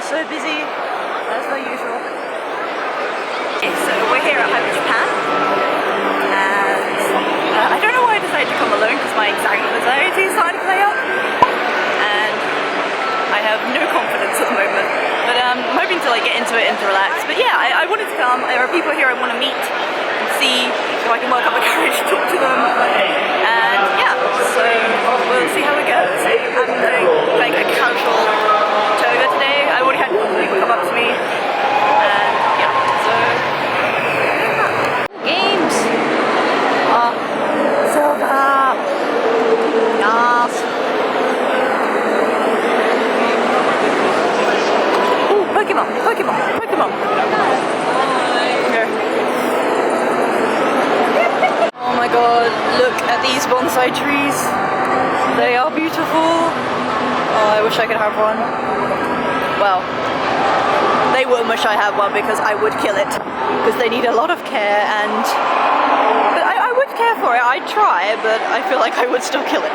so busy as per usual. Okay, so we're here at Hyper Japan, and I don't know why I decided to come alone because my anxiety is starting to play up, and I have no confidence at the moment. But I'm hoping to like get into it and to relax. But yeah, I wanted to come. There are people here I want to meet and see if I can work up the courage to talk to them. And yeah, so we'll see how it goes. I'm doing like a casual toga today. I already had people come up to me, and yeah, so games. Oh, Silver. Yes. Ooh, Pokemon. Okay. Oh my god, look at these bonsai trees. They are beautiful. Oh, I wish I could have one. Well, they wouldn't wish I had one because I would kill it. Because they need a lot of care and... But I would care for it, I'd try, but I feel like I would still kill it.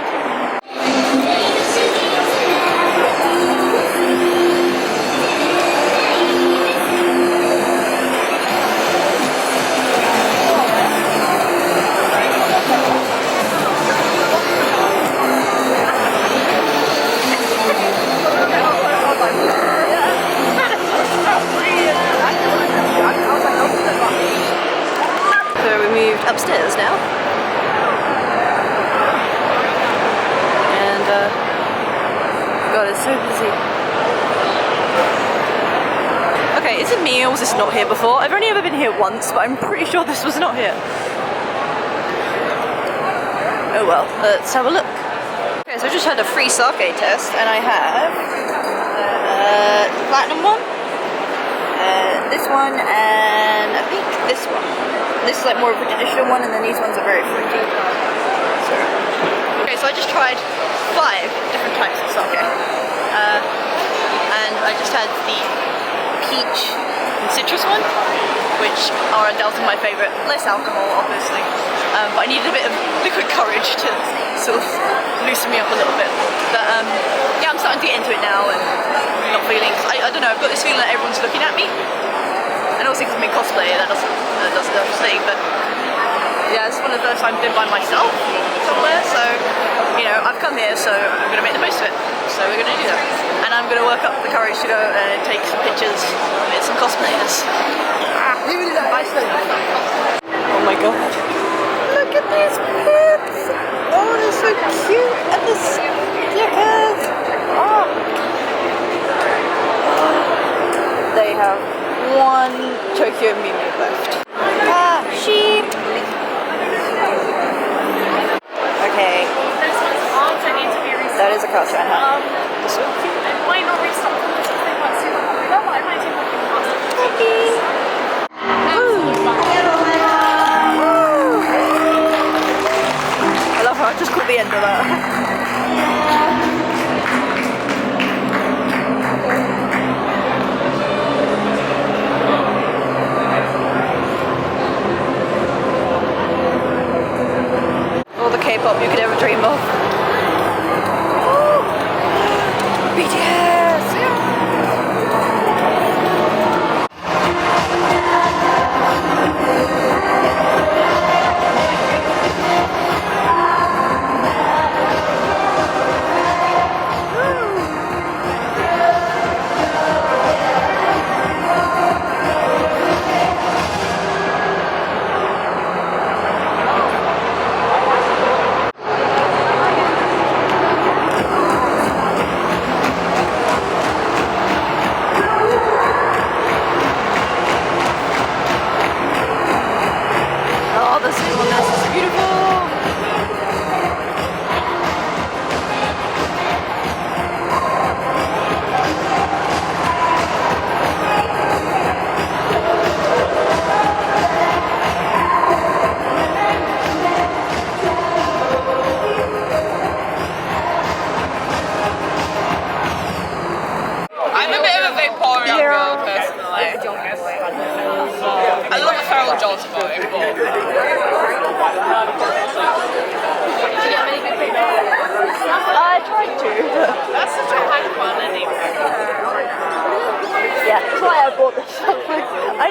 Upstairs now, and God, it's so busy. Okay, is it me or was this not here before? I've only ever been here once, but I'm pretty sure this was not here. Oh well, let's have a look. Okay, so I just had a free sake test, and I have the platinum one, this one, and I think this one. This is like more of a traditional one, and then these ones are very fruity. So, okay, so I just tried 5 different types of sake, and I just had the peach and citrus one, which are undoubtedly my favourite. Less alcohol, obviously, but I needed a bit of liquid courage to sort of loosen me up a little bit. But yeah, I'm starting to get into it now, and not feeling. I don't know. I've got this feeling that everyone's looking at me. And also because I'm in cosplay, that doesn't thing, but yeah, it's one of the first times I've been by myself somewhere, so, you know, I've come here, so I'm going to make the most of it, so we're going to do that. And I'm going to work up the courage to go and take some pictures with some cosplayers. Oh my god. Look at these pets! Oh, they're so cute! And the stickers! Oh. They have one Tokyo Mew left. Sheep! Okay. That is a Kacchan, huh? So cute. It might not reach something that's quite super popular, but I might take one from I love how I just caught the end of that. K-pop you could ever dream of. Oh, BTS! Yeah.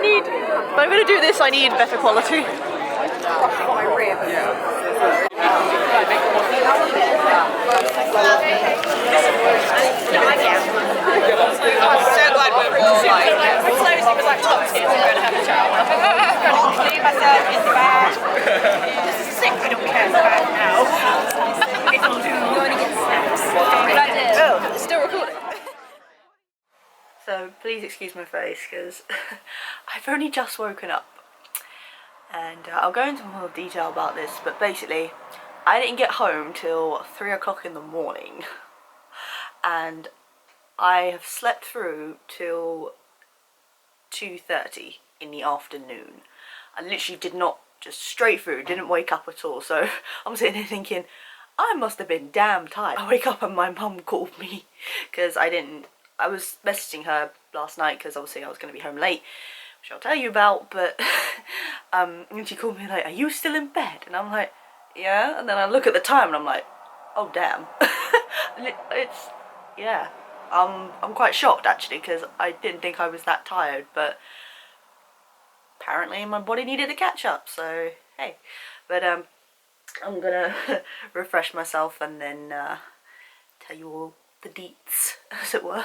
if I'm gonna do this, I need better quality. I'm so glad we're all like, we're closing was like top tier, we're gonna have a shower. Leave myself in the bag. This is sick, I don't care about it now. It'll do. You're going to get snaps. Oh, it's still recording. So please excuse my face because I've only just woken up, and I'll go into more detail about this, but basically I didn't get home till 3 o'clock in the morning, and I have slept through till 2:30 in the afternoon. I literally did not, just straight through, didn't wake up at all. So I'm sitting here thinking, I must have been damn tired. I wake up and my mum called me because I was messaging her last night because obviously I was going to be home late, which I'll tell you about, but and she called me like, are you still in bed? And I'm like, yeah. And then I look at the time and I'm like, oh damn. Yeah. I'm quite shocked actually because I didn't think I was that tired, but apparently my body needed a catch up, so hey. But I'm gonna refresh myself and then tell you all the deets, as it were.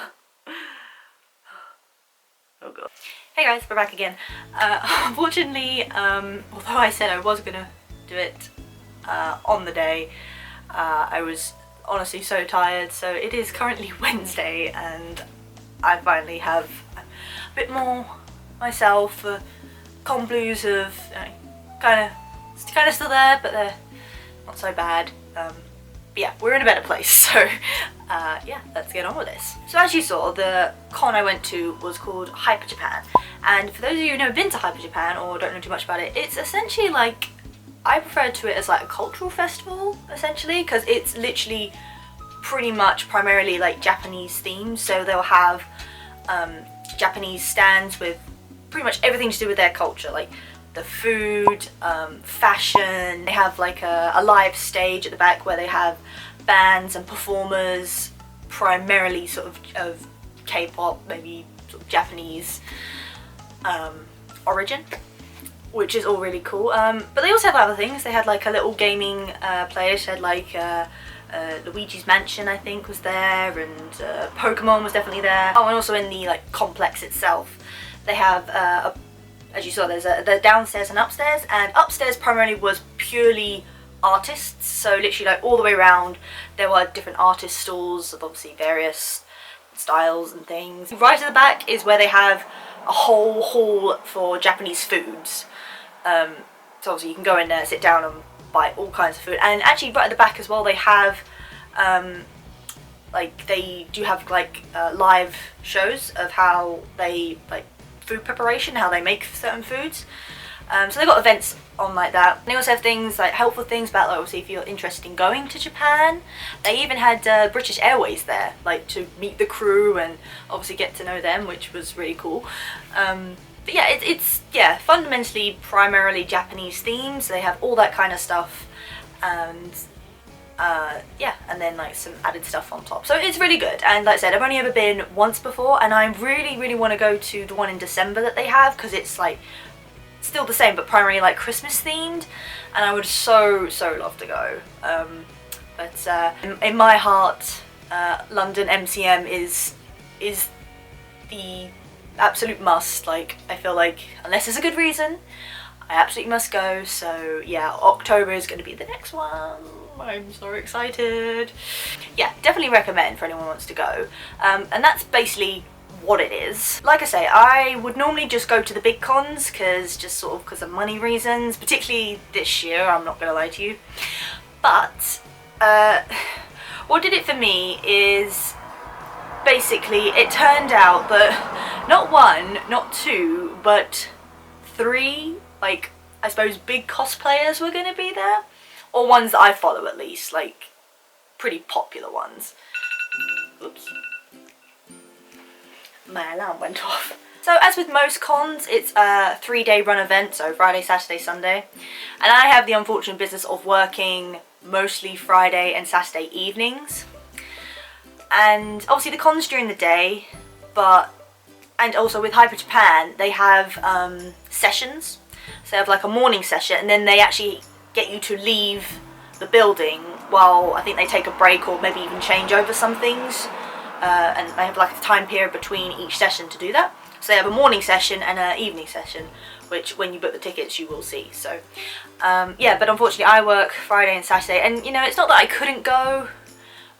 Oh god. Hey guys, we're back again. Unfortunately, although I said I was gonna do it on the day, I was honestly so tired, so it is currently Wednesday and I finally have a bit more myself. Cold blues have kind of still there, but they're not so bad. But yeah, we're in a better place, so yeah, let's get on with this. So as you saw, the con I went to was called Hyper Japan, and for those of you who've never been to Hyper Japan or don't know too much about it, it's essentially like, I refer to it as like a cultural festival, essentially, because it's literally pretty much primarily like Japanese themed. So they'll have Japanese stands with pretty much everything to do with their culture, like the food, fashion. They have like a live stage at the back where they have bands and performers, primarily sort of K-pop, maybe sort of Japanese origin, which is all really cool. But they also have other things. They had like a little gaming place. They had like Luigi's Mansion, I think, was there, and Pokemon was definitely there. Oh, and also in the like complex itself, they have as you saw, there's the downstairs and upstairs, and upstairs primarily was purely artists. So literally like all the way around there were different artist stalls of obviously various styles and things. Right at the back is where they have a whole hall for Japanese foods. So obviously you can go in there, sit down and buy all kinds of food. And actually right at the back as well, they have like they do have like live shows of how they like food preparation, how they make certain foods. So they've got events on like that. And they also have things like helpful things about like, obviously if you're interested in going to Japan. They even had British Airways there, like to meet the crew and obviously get to know them, which was really cool. But yeah, it's yeah, fundamentally primarily Japanese themes. They have all that kind of stuff, and yeah, and then like some added stuff on top. So it's really good. And like I said, I've only ever been once before, and I really want to go to the one in December that they have, because it's like still the same but primarily like Christmas themed, and I would so love to go. But in my heart, London MCM is the absolute must. Like I feel like unless there's a good reason, I absolutely must go. So yeah, October is going to be the next one. I'm so excited. Yeah, definitely recommend for anyone who wants to go. And that's basically what it is. Like I say, I would normally just go to the big cons because of money reasons, particularly this year, I'm not gonna lie to you. But what did it for me is basically it turned out that not one, not two, but three, like I suppose big cosplayers were gonna be there, or ones that I follow at least, like pretty popular ones. Oops. My alarm went off. So as with most cons, it's a 3-day run event, so Friday, Saturday, Sunday. And I have the unfortunate business of working mostly Friday and Saturday evenings. And obviously the con's during the day, but and also with Hyper Japan, they have sessions. So they have like a morning session, and then they actually get you to leave the building while I think they take a break or maybe even change over some things. And they have like a time period between each session to do that. So they have a morning session and an evening session, which when you book the tickets you will see. So yeah, but unfortunately I work Friday and Saturday, and you know, it's not that I couldn't go,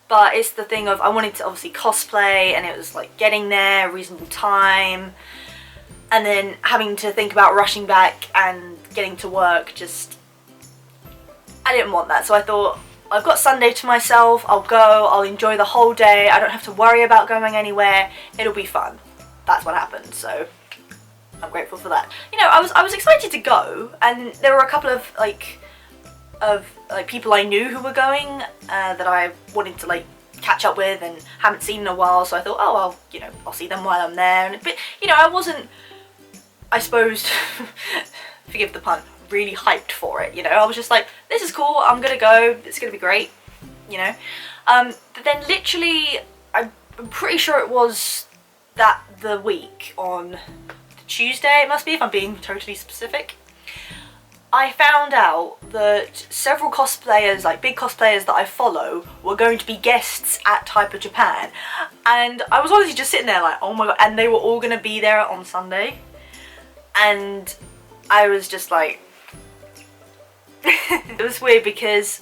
but it's the thing of I wanted to obviously cosplay, and it was like getting there, reasonable time, and then having to think about rushing back and getting to work. Just, I didn't want that. So I thought, I've got Sunday to myself, I'll go, I'll enjoy the whole day, I don't have to worry about going anywhere, it'll be fun. That's what happened, so I'm grateful for that. You know, I was excited to go, and there were a couple of people I knew who were going that I wanted to like catch up with and haven't seen in a while, so I thought, oh well, you know, I'll see them while I'm there. But you know, I wasn't, I suppose, forgive the pun, really hyped for it. You know, I was just like, this is cool, I'm gonna go, it's gonna be great, you know. But then literally, I'm pretty sure it was the week on Tuesday, it must be, if I'm being totally specific, I found out that several cosplayers, like big cosplayers that I follow, were going to be guests at Hyper Japan, and I was honestly just sitting there like, oh my god, and they were all going to be there on Sunday, and I was just like, it was weird because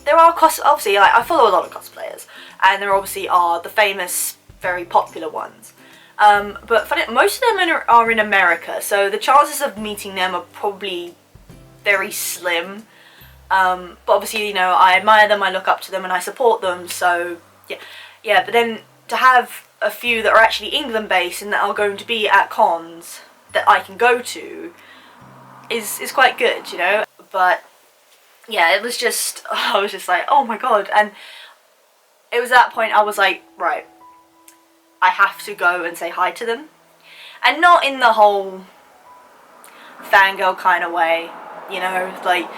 there are obviously, like, I follow a lot of cosplayers, and there obviously are the famous, very popular ones. But most of them are in America, so the chances of meeting them are probably very slim. But obviously, you know, I admire them, I look up to them, and I support them, so yeah. But then to have a few that are actually England-based and that are going to be at cons that I can go to is quite good, you know. But yeah, it was just, I was just like, oh my god, and it was at that point I was like, right, I have to go and say hi to them. And not in the whole fangirl kind of way, you know, like,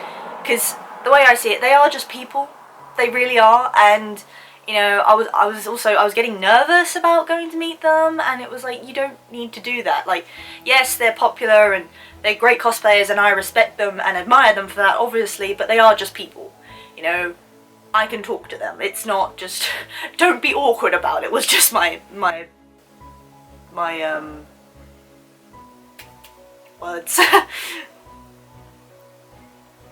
because the way I see it, they are just people. They really are. And, you know, I was getting nervous about going to meet them, and it was like, you don't need to do that. Like, yes, they're popular and they're great cosplayers, and I respect them and admire them for that, obviously, but they are just people, you know. I can talk to them. It's not just, don't be awkward about it. Was just my words.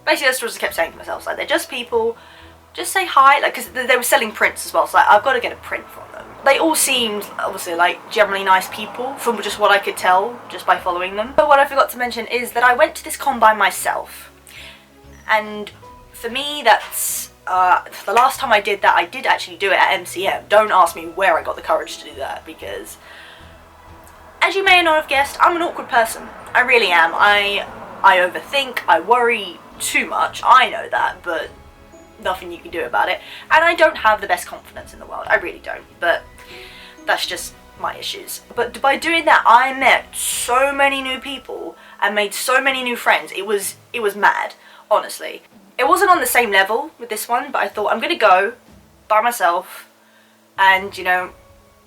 Basically, that's what I kept saying to myself. Like, they're just people. Just say hi. Like, because they were selling prints as well. So like, I've got to get a print from them. They all seemed, obviously, like generally nice people from just what I could tell just by following them. But what I forgot to mention is that I went to this con by myself, and for me, that's. The last time I did that, I did actually do it at MCM. Don't ask me where I got the courage to do that, because, as you may not have guessed, I'm an awkward person. I really am. I overthink, I worry too much, I know that, but nothing you can do about it. And I don't have the best confidence in the world, I really don't, but that's just my issues. But by doing that, I met so many new people and made so many new friends. It was mad, honestly. It wasn't on the same level with this one, but I thought, I'm gonna go by myself, and, you know,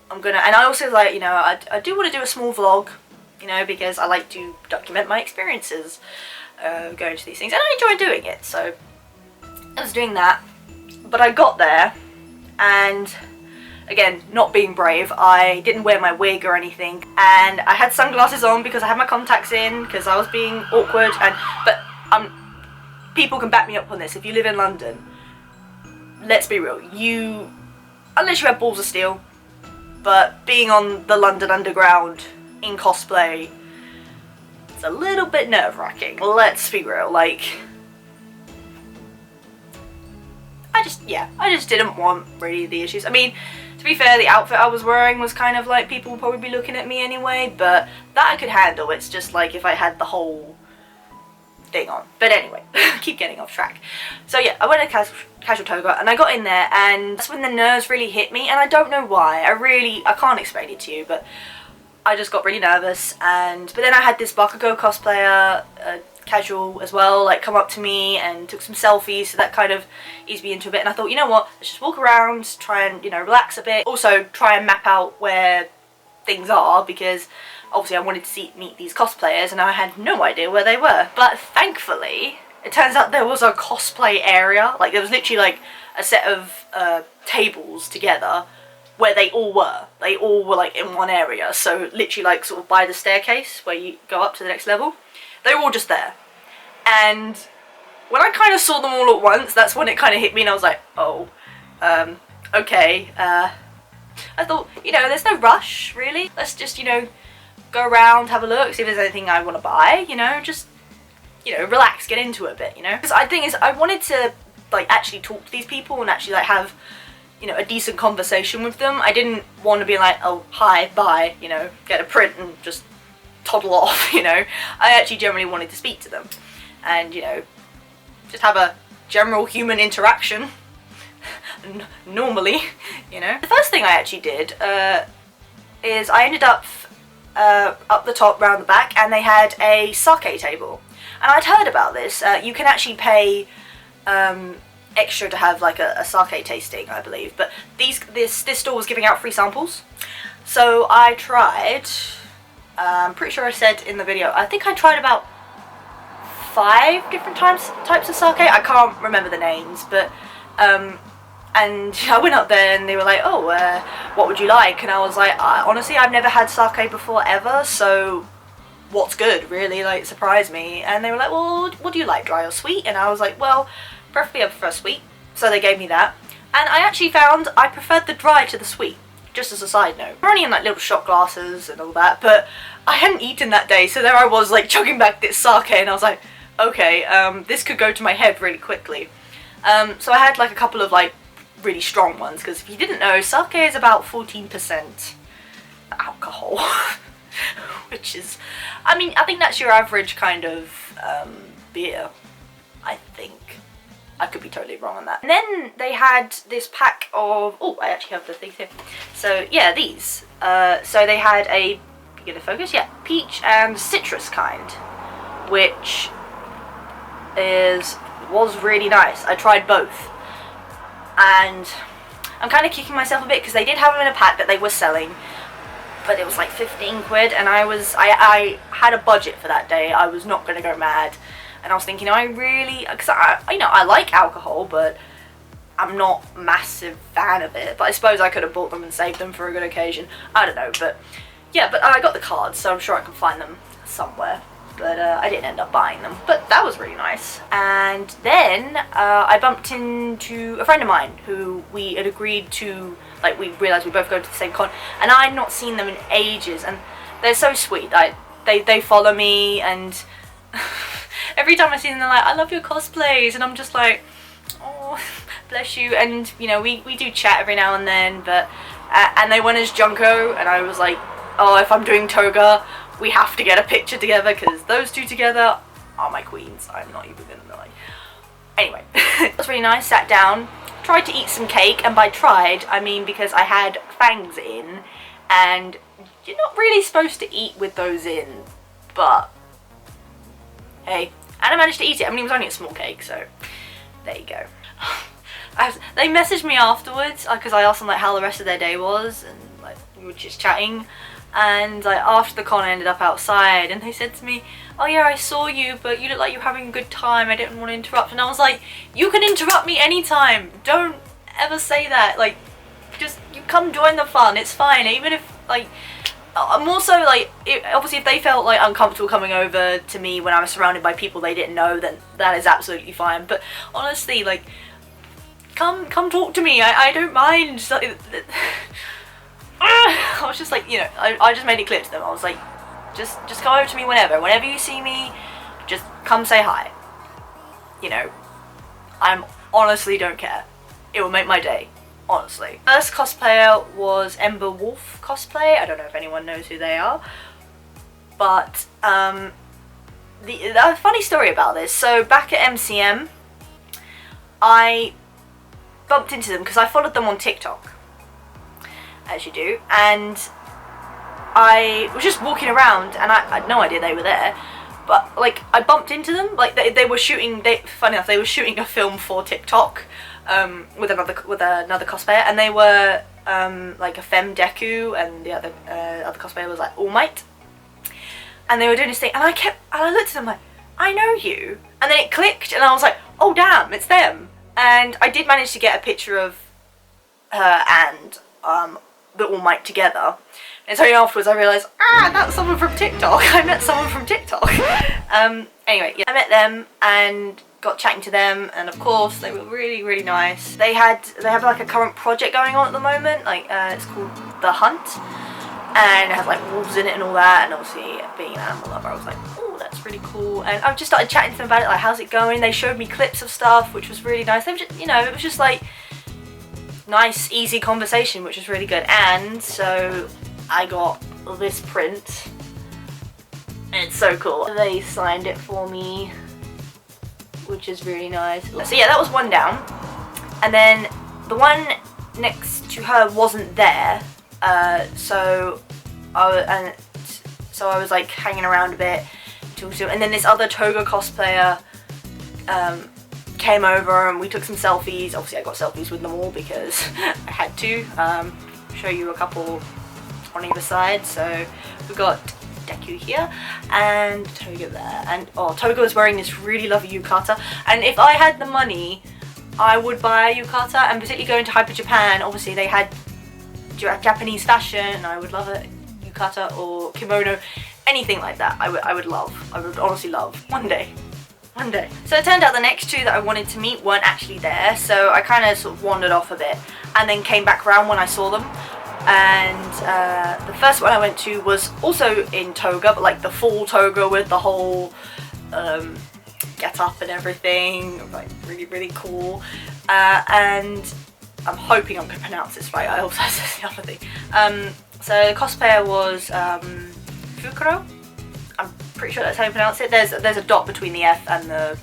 and I also, like, you know, I do want to do a small vlog, you know, because I like to document my experiences going to these things, and I enjoy doing it, so I was doing that. But I got there, and again, not being brave, I didn't wear my wig or anything, and I had sunglasses on because I had my contacts in, because I was being awkward, but people can back me up on this. If you live in London, let's be real, unless you have balls of steel, but being on the London Underground in cosplay, it's a little bit nerve-wracking, let's be real. Like, I just didn't want really the issues. I mean, to be fair, the outfit I was wearing was kind of like, people would probably be looking at me anyway, but that I could handle. It's just like if I had the whole thing on. But anyway, keep getting off track. So yeah, I went to casual toga, and I got in there, and that's when the nerves really hit me, and I don't know why. I can't explain it to you, but I just got really nervous. But then I had this Bakugo cosplayer, casual as well, like, come up to me and took some selfies, so that kind of eased me into a bit, and I thought, you know what, let's just walk around, try and, you know, relax a bit. Also try and map out where things are, because obviously I wanted to meet these cosplayers and I had no idea where they were. But thankfully, it turns out there was a cosplay area. Like, there was literally like a set of tables together where they all were. They all were like in one area. So literally like sort of by the staircase where you go up to the next level. They were all just there. And when I kind of saw them all at once, that's when it kind of hit me and I was like, oh, okay. I thought, you know, there's no rush, really. Let's just, you know, go around, have a look, see if there's anything I want to buy, you know, just, you know, relax, get into it a bit, you know. Because the thing is, I wanted to, like, actually talk to these people and actually, like, have, you know, a decent conversation with them. I didn't want to be like, oh, hi, bye, you know, get a print and just toddle off, you know. I actually generally wanted to speak to them and, you know, just have a general human interaction. Normally, you know. The first thing I actually did is I ended up the top round the back, and they had a sake table, and I'd heard about this. You can actually pay extra to have like a sake tasting, I believe, but this store was giving out free samples, so I tried. I'm pretty sure I said in the video, I think I tried about 5 different types of sake. I can't remember the names, but and I went up there and they were like, oh, what would you like? And I was like, honestly, I've never had sake before ever, so what's good, really? Like, it surprised me. And they were like, well, what do you like, dry or sweet? And I was like, well, preferably I prefer sweet. So they gave me that. And I actually found I preferred the dry to the sweet, just as a side note. We're only in like little shot glasses and all that, but I hadn't eaten that day, so there I was like chugging back this sake, and I was like, okay, this could go to my head really quickly. So I had like a couple of like really strong ones, because if you didn't know, sake is about 14% alcohol, which is, I mean, I think that's your average kind of beer, I think. I could be totally wrong on that. And then they had this pack of, oh, I actually have the things here. So yeah, these. So they had a, get a focus, yeah, peach and citrus kind, which was really nice. I tried both. And I'm kind of kicking myself a bit because they did have them in a pack that they were selling, but it was like 15 quid, and I had a budget for that day. I was not going to go mad, and I was thinking, I really, because you know, I like alcohol, but I'm not a massive fan of it. But I suppose I could have bought them and saved them for a good occasion. I don't know, but yeah, but I got the cards, so I'm sure I can find them somewhere. But I didn't end up buying them. But that was really nice. And then I bumped into a friend of mine who we had agreed to, like, we realised we both go to the same con, and I'd not seen them in ages, and they're so sweet. They follow me, and every time I see them they're like, I love your cosplays, and I'm just like, oh, bless you. And you know, we do chat every now and then, but and they went as Junko, and I was like, oh, if I'm doing Toga, we have to get a picture together, because those two together are my queens. I'm not even gonna lie. Anyway, it was really nice. Sat down, tried to eat some cake, and by tried, I mean because I had fangs in, and you're not really supposed to eat with those in, but hey, and I managed to eat it. I mean, it was only a small cake, so there you go. They messaged me afterwards, because I asked them like how the rest of their day was, and like we were just chatting. And like after the con I ended up outside, and they said to me, oh yeah, I saw you, but you look like you're having a good time, I didn't want to interrupt. And I was like, you can interrupt me anytime, don't ever say that. Like, just, you come join the fun, it's fine. Even if, like, I'm also like, obviously if they felt like uncomfortable coming over to me when I was surrounded by people they didn't know, then that is absolutely fine. But honestly, like, come talk to me, I don't mind. Like, I was just like, you know, I just made it clear to them. I was like, just come over to me whenever you see me, just come say hi. You know, I honestly don't care. It will make my day, honestly. First cosplayer was Ember Wolf cosplay. I don't know if anyone knows who they are, but the funny story about this. So back at MCM, I bumped into them because I followed them on TikTok, as you do, and I was just walking around and I had no idea they were there, but like I bumped into them. Like they were shooting, funny enough, they were shooting a film for TikTok with another cosplayer, and they were like a femme Deku, and the other cosplayer was like All Might, and they were doing this thing, and I looked at them like, I know you, and then it clicked, and I was like, oh damn, it's them. And I did manage to get a picture of her and the All Might together. And so afterwards I realised, that's someone from TikTok. I met someone from TikTok. Anyway, yeah, I met them and got chatting to them, and of course they were really, really nice. They have like a current project going on at the moment, like it's called The Hunt, and it has like wolves in it and all that, and obviously being an animal lover I was like, oh, that's really cool. And I just started chatting to them about it, like, how's it going? They showed me clips of stuff, which was really nice. They were just, you know, it was just like nice, easy conversation, which was really good. And so I got this print, and it's so cool. They signed it for me, which is really nice. So yeah, that was one down, and then the one next to her wasn't there, so I was like hanging around a bit, and then this other Toga cosplayer came over and we took some selfies. Obviously I got selfies with them all because I had to. Show you a couple on either side. So we got Deku here and Toga there, and Toga was wearing this really lovely yukata, and if I had the money I would buy a yukata, and particularly going to Hyper Japan, obviously they had Japanese fashion, and I would love a yukata or kimono, anything like that. I would honestly love one day. So it turned out the next two that I wanted to meet weren't actually there, so I kind of sort of wandered off a bit and then came back around when I saw them. And the first one I went to was also in Toga, but like the full Toga with the whole get up and everything, like really, really cool. And I'm hoping I'm going to pronounce this right. I also said the other thing. So the cosplayer was Fukuro. I'm pretty sure that's how you pronounce it. There's a dot between the F and the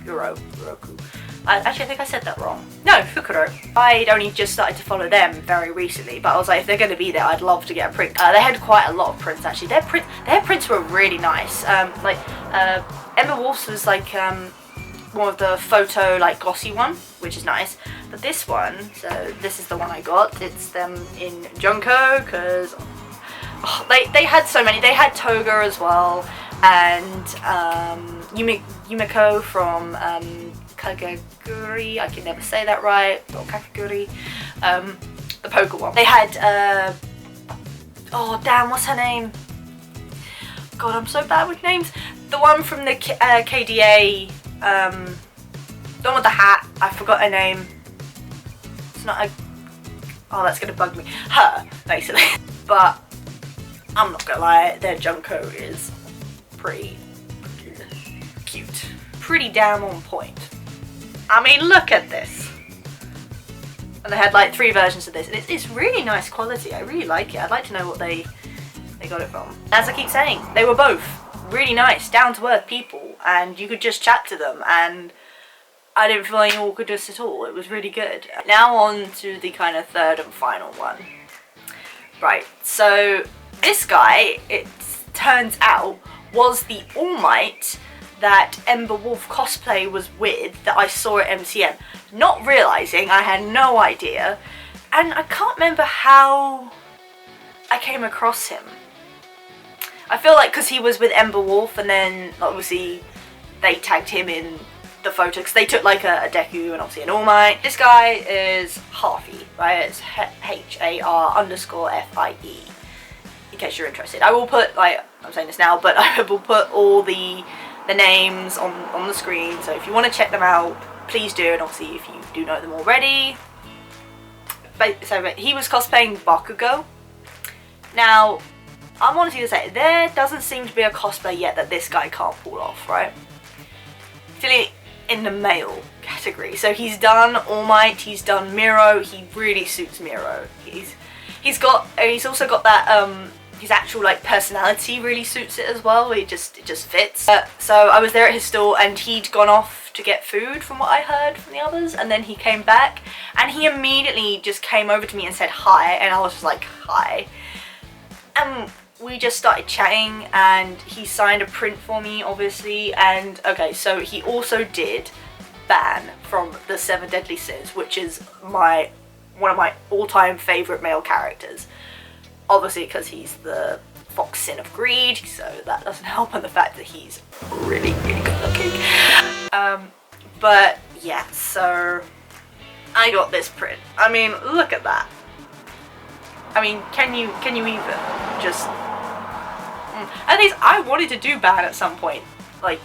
Uroku. Actually, I think I said that wrong. No, Fukuro. I'd only just started to follow them very recently, but I was like, if they're going to be there, I'd love to get a print. They had quite a lot of prints actually. Their prints were really nice. Ember Wolf's was like one of the photo like glossy one, which is nice. But this one, so this is the one I got. It's them in Junko, because they had so many. They had Toga as well, and Yumiko from Kakaguri, I can never say that right, or Kakaguri, the poker one. They had, oh damn, what's her name? God, I'm so bad with names. The one from the KDA, the one with the hat, I forgot her name. It's not a, oh, that's gonna bug me. Her, basically. But, I'm not gonna lie, their Junko is pretty cute. Pretty damn on point. I mean, look at this. And they had like 3 versions of this, and it's really nice quality. I really like it. I'd like to know what they got it from. As I keep saying, they were both really nice, down-to-earth people, and you could just chat to them, and I didn't feel any awkwardness at all. It was really good. Now on to the kind of third and final one. Right, so this guy, it turns out, was the All Might that Ember Wolf cosplay was with that I saw at MCM, not realising, I had no idea, and I can't remember how I came across him. I feel like because he was with Ember Wolf, and then obviously they tagged him in the photo because they took like a Deku and obviously an All Might. This guy is Harfie, right? It's Har_FIE. In case you're interested, I will put, like, I'm saying this now, but I will put all the names on the screen, so if you want to check them out, please do, and obviously if you do know them already. But he was cosplaying Bakugo. Now, I'm honestly to say, there doesn't seem to be a cosplay yet that this guy can't pull off, right? Particularly in the male category. So he's done All Might, he's done Miro, he really suits Miro. He's also got that his actual like personality really suits it as well. It just fits. So I was there at his stall, and he'd gone off to get food from what I heard from the others, and then he came back and he immediately just came over to me and said hi, and I was just like, hi. And we just started chatting, and he signed a print for me, obviously. And okay, so he also did Ban from the 7 Deadly Sins, which is my one of my all-time favourite male characters. Obviously because he's the fox sin of greed, so that doesn't help on the fact that he's really, really good looking. But yeah, so I got this print. I mean, look at that. I mean, can you even just... At least I wanted to do Ban at some point, like,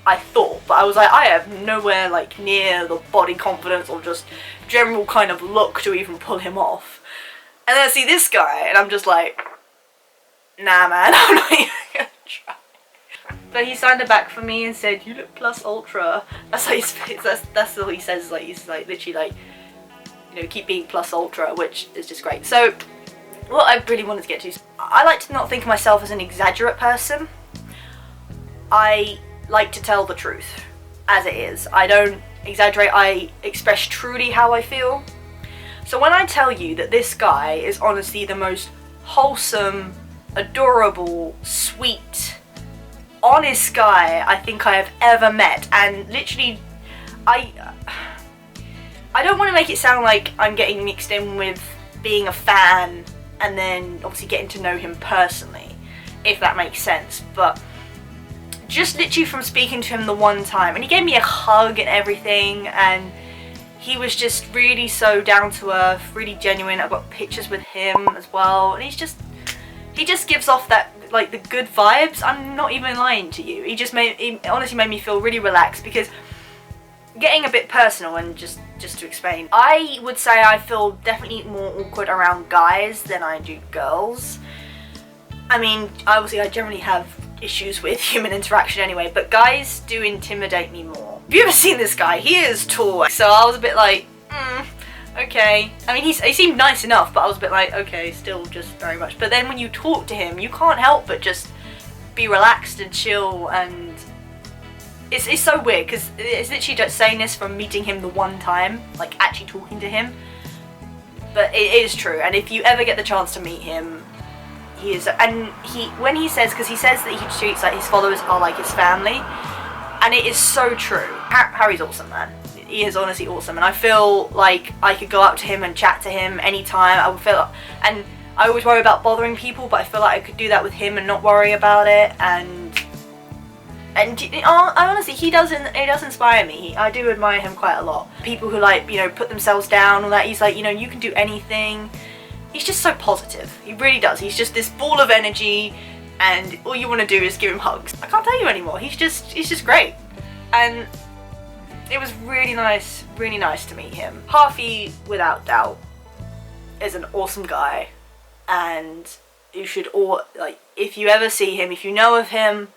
I thought, but I was like, I have nowhere, like, near the body confidence or just general kind of look to even pull him off. And then I see this guy, and I'm just like, nah man, I'm not even gonna try. But he signed it back for me and said, you look plus ultra. That's how that's all he says, like, he's like, literally like, you know, keep being plus ultra, which is just great. So, what I really wanted to get to is, I like to not think of myself as an exaggerate person. I like to tell the truth, as it is. I don't exaggerate, I express truly how I feel. So when I tell you that this guy is honestly the most wholesome, adorable, sweet, honest guy I think I have ever met, and literally, I don't want to make it sound like I'm getting mixed in with being a fan and then obviously getting to know him personally, if that makes sense, but just literally from speaking to him the one time, and he gave me a hug and everything, and he was just really so down to earth, really genuine. I've got pictures with him as well, and he just gives off that, like, the good vibes. I'm not even lying to you. He honestly made me feel really relaxed, because getting a bit personal, and just to explain, I would say I feel definitely more awkward around guys than I do girls. I mean, obviously I generally have issues with human interaction anyway, but guys do intimidate me more. Have you ever seen this guy? He is tall, so I was a bit like, okay. I mean, he seemed nice enough, but I was a bit like, okay, still just very much. But then when you talk to him, you can't help but just be relaxed and chill, and it's so weird, because it's literally just saying this from meeting him the one time, like actually talking to him, but it is true. And if you ever get the chance to meet him, he is, and when he says, because he says that he treats like his followers are like his family, and it is so true. Harry's awesome, man. He is honestly awesome, and I feel like I could go up to him and chat to him anytime. I would feel, and I always worry about bothering people, but I feel like I could do that with him and not worry about it. And I honestly, he does inspire me. I do admire him quite a lot. People who, like, you know, put themselves down, all that. He's like, you know, you can do anything. He's just so positive. He really does. He's just this ball of energy, and all you want to do is give him hugs. I can't tell you anymore. He's just great. And it was really nice to meet him. Harvey, without doubt, is an awesome guy, and you should all, like, if you ever see him, if you know of him,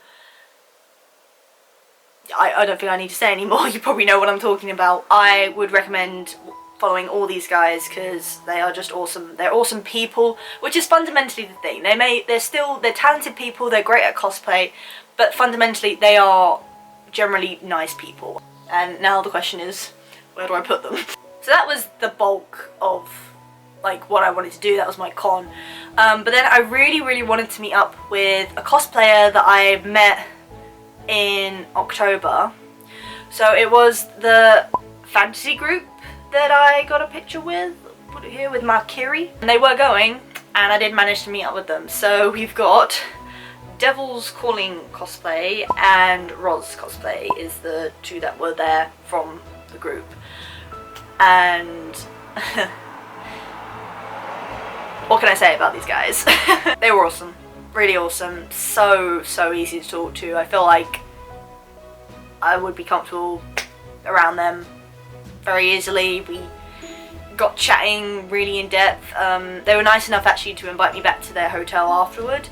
I don't think I need to say anymore. You probably know what I'm talking about. I would recommend following all these guys, because they are just awesome. They're awesome people, which is fundamentally the thing. They're talented people, they're great at cosplay, but fundamentally they are generally nice people. And now the question is, where do I put them? So that was the bulk of, like, what I wanted to do. That was my con. But then I really wanted to meet up with a cosplayer that I met in October. So it was the fantasy group that I got a picture with, put it here, with Markiri. And they were going, and I did manage to meet up with them. So we've got Devil's Calling cosplay and Roz cosplay is the two that were there from the group. And what can I say about these guys? They were awesome. Really awesome. So easy to talk to. I feel like I would be comfortable around them very easily. We got chatting really in depth. They were nice enough actually to invite me back to their hotel afterward,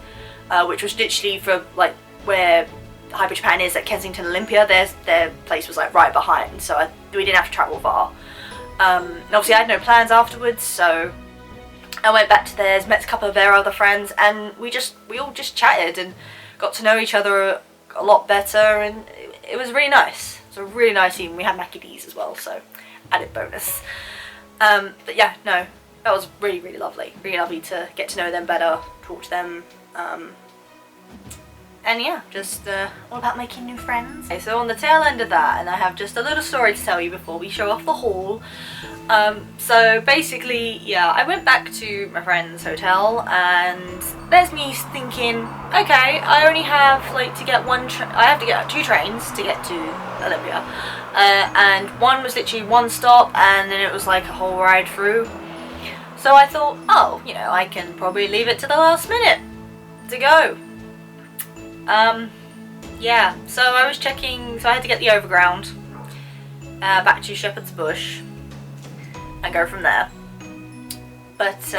which was literally for, like, where Hyper Japan is at Kensington Olympia. Their place was, like, right behind, so we didn't have to travel far. And obviously I had no plans afterwards, so I went back to theirs, met a couple of their other friends, and we all just chatted and got to know each other a lot better, and it was really nice. It was a really nice evening. We had Mackie D's as well, so added bonus. But yeah, no, that was really lovely. Really lovely to get to know them better, talk to them. And yeah, just all about making new friends. Okay, so on the tail end of that, and I have just a little story to tell you before we show off the haul. So basically, yeah, I went back to my friend's hotel, and there's me thinking, okay, I only have like to get I have to get 2 trains to get to Olympia, and one was literally 1 stop, and then it was like a whole ride through. So I thought, oh, you know, I can probably leave it to the last minute to go. Yeah, so I was checking, so I had to get the overground back to Shepherd's Bush and go from there. But so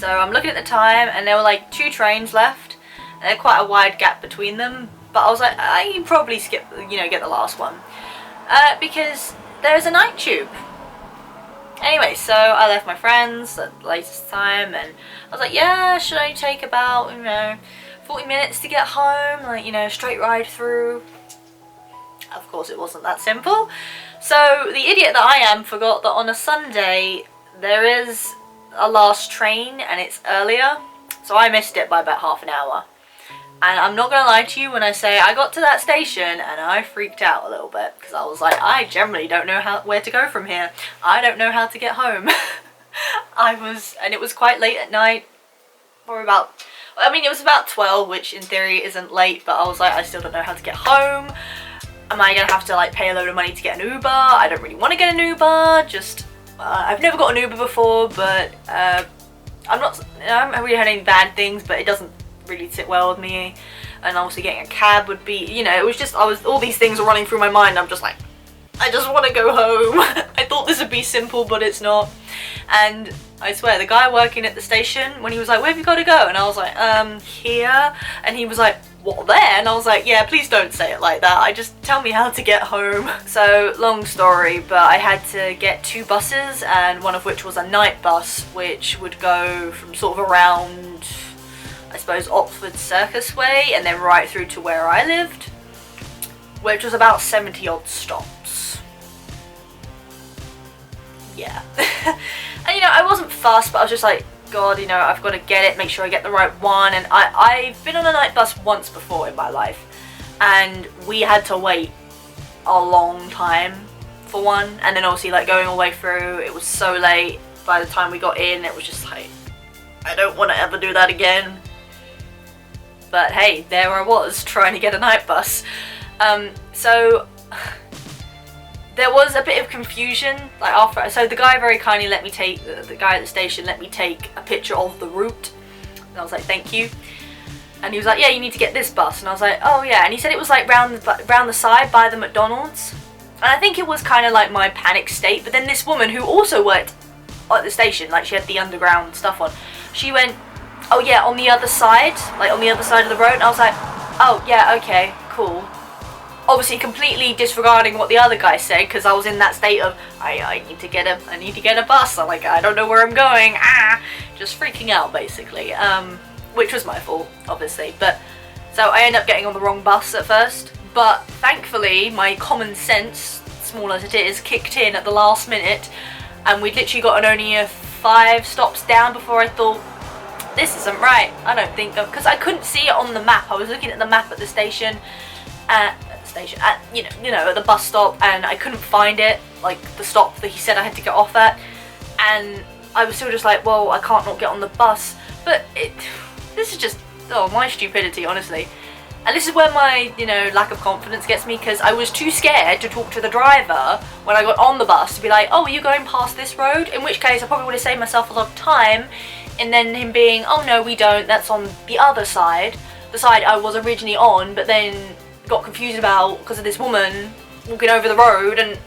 I'm looking at the time, and there were like 2 trains left, and there's quite a wide gap between them, but I was like, I can probably skip, you know, get the last one, because there's a night tube. Anyway, so I left my friends at the latest time, and I was like, yeah, should I take about, you know, 40 minutes to get home, like, you know, straight ride through? Of course it wasn't that simple. So the idiot that I am forgot that on a Sunday there is a last train, and it's earlier, so I missed it by about half an hour. And I'm not gonna lie to you when I say I got to that station and I freaked out a little bit, because I was like, I generally don't know where to go from here. I don't know how to get home. And it was quite late at night, or about, I mean, it was about 12, which in theory isn't late, but I was like, I still don't know how to get home. Am I gonna have to like pay a load of money to get an Uber? I don't really want to get an Uber. Just I've never got an Uber before, but I haven't really had any bad things, but it doesn't really sit well with me. And obviously getting a cab would be, you know, it was just, all these things were running through my mind. I'm just like, I just want to go home. I thought this would be simple, but it's not. And I swear, the guy working at the station, when he was like, where have you got to go? And I was like, here. And he was like, what, there? And I was like, yeah, please don't say it like that. Just tell me how to get home. So, long story, but I had to get 2 buses, and one of which was a night bus, which would go from sort of around, I suppose, Oxford Circus way, and then right through to where I lived, which was about 70 odd stops. Yeah. And you know, I wasn't fussed, but I was just like, God, you know, I've got to get it, make sure I get the right one. And I've been on a night bus once before in my life, and we had to wait a long time for one, and then obviously like going all the way through, it was so late. By the time we got in, it was just like, I don't want to ever do that again. But hey, there I was trying to get a night bus. So there was a bit of confusion, like after, so the guy very kindly let me take, the guy at the station let me take a picture of the route, and I was like, thank you. And he was like, yeah, you need to get this bus, and I was like, oh yeah, and he said it was like round the side by the McDonald's, and I think it was kind of like my panic state. But then this woman who also worked at the station, like she had the underground stuff on, she went, oh yeah, on the other side, like on the other side of the road, and I was like, oh yeah, okay, cool. Obviously completely disregarding what the other guy said, because I was in that state of, I need to get a bus, I'm like, I don't know where I'm going, just freaking out basically, which was my fault, obviously. But so I ended up getting on the wrong bus at first, but thankfully my common sense, small as it is, kicked in at the last minute, and we'd literally gotten only 5 stops down before I thought, this isn't right. I don't think, because I couldn't see it on the map. I was looking at the map at the station, at the bus stop, and I couldn't find it, like the stop that he said I had to get off at, and I was still just like, well, I can't not get on the bus. But this is just, my stupidity, honestly. And this is where my, lack of confidence gets me, because I was too scared to talk to the driver when I got on the bus to be like, oh, are you going past this road? In which case I probably would have saved myself a lot of time, and then him being, oh no, we don't, that's on the other side, the side I was originally on, but then got confused about because of this woman walking over the road, and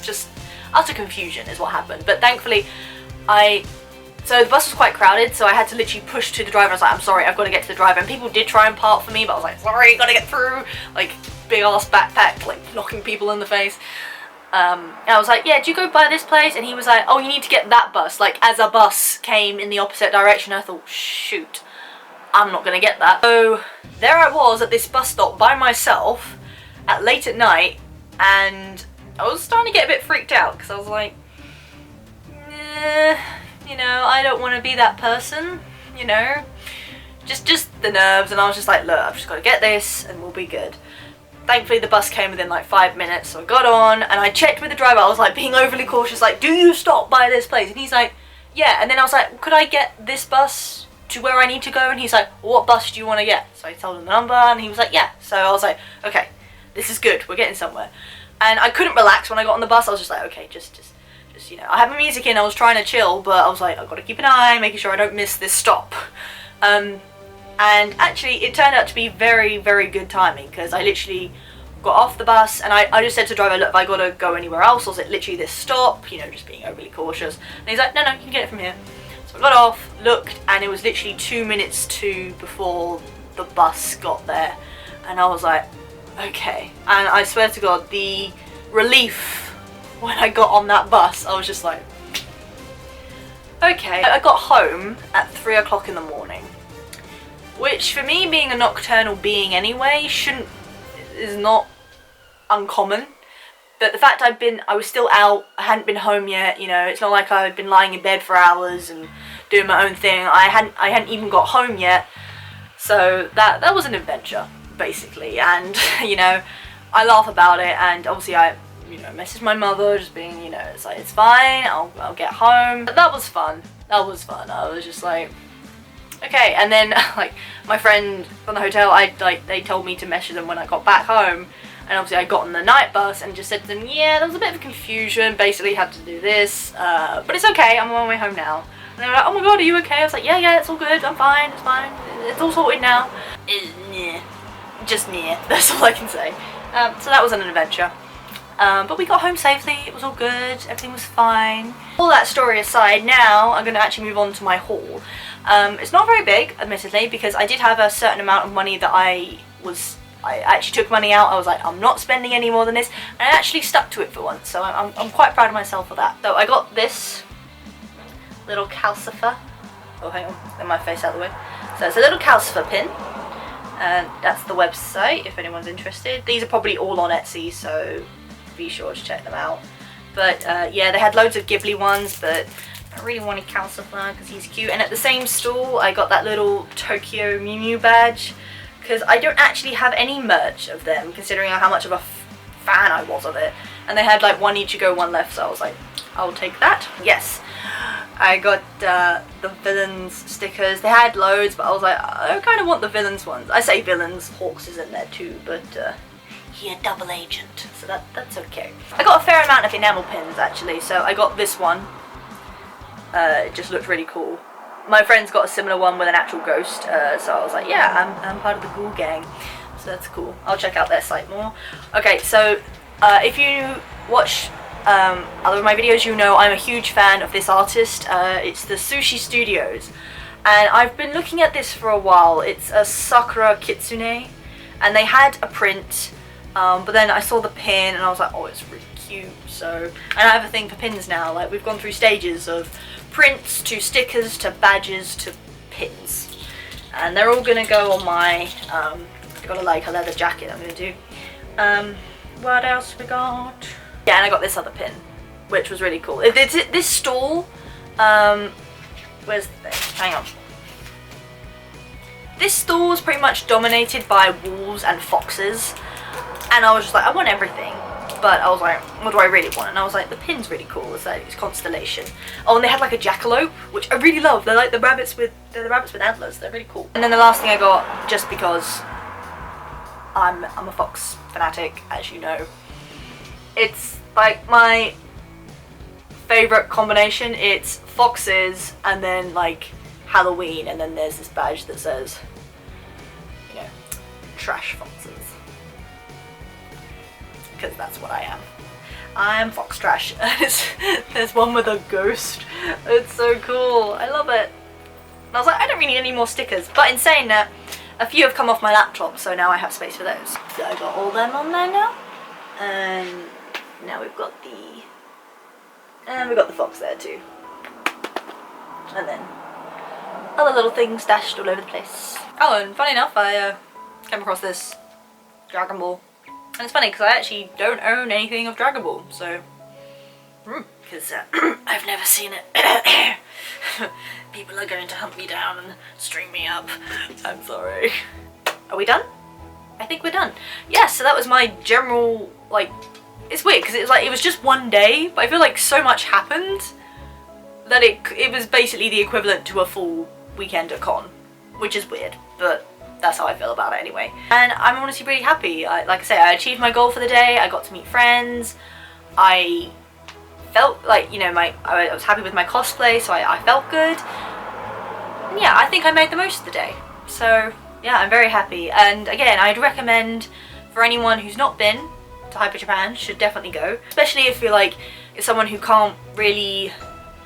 just utter confusion is what happened. But thankfully so the bus was quite crowded, so I had to literally push to the driver. I was like, I'm sorry, I've got to get to the driver. And people did try and park for me, but I was like, sorry, gotta get through. Like, big ass backpack, like knocking people in the face. And I was like, yeah, do you go by this place? And he was like, oh, you need to get that bus. Like, as a bus came in the opposite direction, I thought, shoot, I'm not gonna get that. So there I was at this bus stop by myself late at night, and I was starting to get a bit freaked out, because I was like, I don't want to be that person, just the nerves, and I was just like, look, I've just got to get this and we'll be good. Thankfully the bus came within like 5 minutes, so I got on and I checked with the driver. I was like being overly cautious, like, do you stop by this place? And he's like, yeah. And then I was like, could I get this bus to where I need to go? And he's like, well, what bus do you want to get? So I told him the number and he was like, yeah. So I was like, okay, this is good, we're getting somewhere. And I couldn't relax when I got on the bus. I was just like, okay, just you know, I had my music in, I was trying to chill, but I was like, I've got to keep an eye, making sure I don't miss this stop. And actually it turned out to be very, very good timing, because I literally got off the bus and I just said to the driver, look, have I got to go anywhere else, or is it literally this stop? You know, just being overly cautious. And he's like, no, you can get it from here. So I got off, looked, and it was literally 2 minutes to before the bus got there. And I was like, okay. And I swear to God, the relief when I got on that bus, I was just like, okay. I got home at 3 o'clock in the morning, which for me, being a nocturnal being anyway, is not uncommon. But the fact I was still out, I hadn't been home yet, you know, it's not like I had been lying in bed for hours and doing my own thing. I hadn't even got home yet. So that was an adventure, basically. And, you know, I laugh about it, and obviously I, you know, messaged my mother, just being, you know, it's like, it's fine, I'll get home. But that was fun. I was just like, okay. And then like my friend from the hotel, they told me to message them when I got back home, and obviously I got on the night bus and just said to them, yeah, there was a bit of confusion, basically had to do this, but it's okay, I'm on my way home now. And they were like, oh my god, are you okay? I was like, yeah, it's all good, I'm fine, it's all sorted now. Just near, that's all I can say. So that was an adventure. But we got home safely, it was all good, everything was fine. All that story aside, now I'm going to actually move on to my haul. It's not very big, admittedly, because I did have a certain amount of money that I actually took money out. I was like, I'm not spending any more than this, and I actually stuck to it for once, so I'm quite proud of myself for that. So I got this little calcifer. Oh, hang on, get my face out of the way. So it's a little calcifer pin, and that's the website if anyone's interested. These are probably all on Etsy, so be sure to check them out. But yeah, they had loads of Ghibli ones, but I really wanted Calcifer because he's cute. And at the same stall I got that little Tokyo Mew Mew badge, because I don't actually have any merch of them, considering how much of a fan I was of it. And they had like one Ichigo, one left, so I was like, I'll take that. Yes, I got the villains stickers. They had loads, but I was like, I kind of want the villains ones. I say villains, Hawks is in there too, but he a double agent, so that's okay. I got a fair amount of enamel pins actually, so I got this one. It just looked really cool. My friend's got a similar one with an actual ghost, so I was like, yeah, I'm part of the Ghoul Gang, so that's cool. I'll check out their site more. Okay, so if you watch other of my videos, you know I'm a huge fan of this artist. It's the Sushi Studios, and I've been looking at this for a while. It's a Sakura Kitsune, and they had a print, but then I saw the pin and I was like, oh, it's really cute. So, and I have a thing for pins now. Like, we've gone through stages of prints to stickers to badges to pins, and they're all gonna go on my I got a leather jacket I'm gonna do. What else we got? Yeah, and I got this other pin, which was really cool. This stall, where's the thing? Hang on. This stall was pretty much dominated by wolves and foxes, and I was just like, I want everything. But I was like, what do I really want? And I was like, the pin's really cool. It's like, it's constellation. Oh, and they had like a jackalope, which I really love. They're like the rabbits with antlers. They're really cool. And then the last thing I got, just because I'm a fox fanatic, as you know, it's like my favorite combination. It's foxes and then like Halloween, and then there's this badge that says, you know, trash foxes. Because that's what I am. I'm fox trash. There's one with a ghost. It's so cool. I love it. And I was like, I don't really need any more stickers. But in saying that, a few have come off my laptop, so now I have space for those. So I got all them on there now. And now we've got the fox there too. And then other little things stashed all over the place. Oh, and funny enough, I came across this Dragon Ball. And it's funny because I actually don't own anything of Dragon Ball, so because I've never seen it. People are going to hunt me down and string me up. I'm sorry. Are we done? I think we're done. Yeah, so that was my general, like, it's weird because it was just one day, but I feel like so much happened that it was basically the equivalent to a full weekend at con, which is weird, but that's how I feel about it anyway. And I'm honestly really happy. Like I say, I achieved my goal for the day. I got to meet friends. I felt like, you know, I was happy with my cosplay, so I felt good. And yeah, I think I made the most of the day. So yeah, I'm very happy. And again, I'd recommend for anyone who's not been to Hyper Japan, should definitely go. Especially if you're like, it's someone who can't really,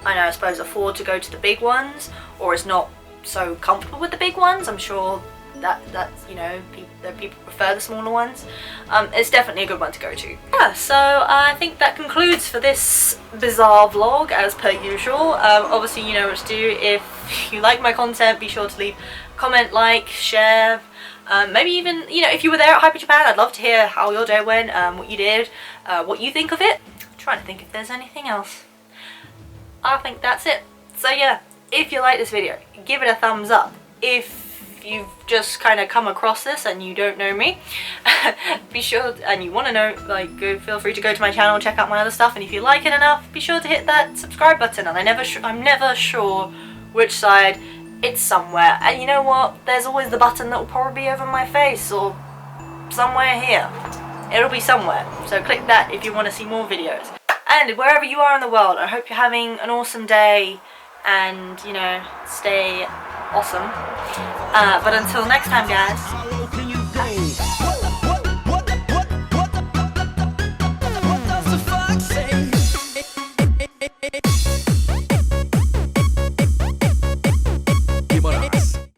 I suppose afford to go to the big ones, or is not so comfortable with the big ones. I'm sure that's, you know, people prefer the smaller ones. It's definitely a good one to go to. Yeah, so I think that concludes for this bizarre vlog as per usual. Obviously you know what to do. If you like my content, be sure to leave a comment, like, share, maybe even, you know, if you were there at Hyper Japan, I'd love to hear how your day went, what you did, what you think of it. I'm trying to think if there's anything else. I think that's it. So yeah, if you like this video, give it a thumbs up. If you've just kind of come across this and you don't know me, be sure, and you want to know, like, feel free to go to my channel, check out my other stuff, and if you like it enough, be sure to hit that subscribe button. And I'm never sure which side. It's somewhere, and you know what, there's always the button that will probably be over my face or somewhere here. It'll be somewhere, so click that if you want to see more videos. And wherever you are in the world, I hope you're having an awesome day, and, you know, stay awesome. But until next time, guys,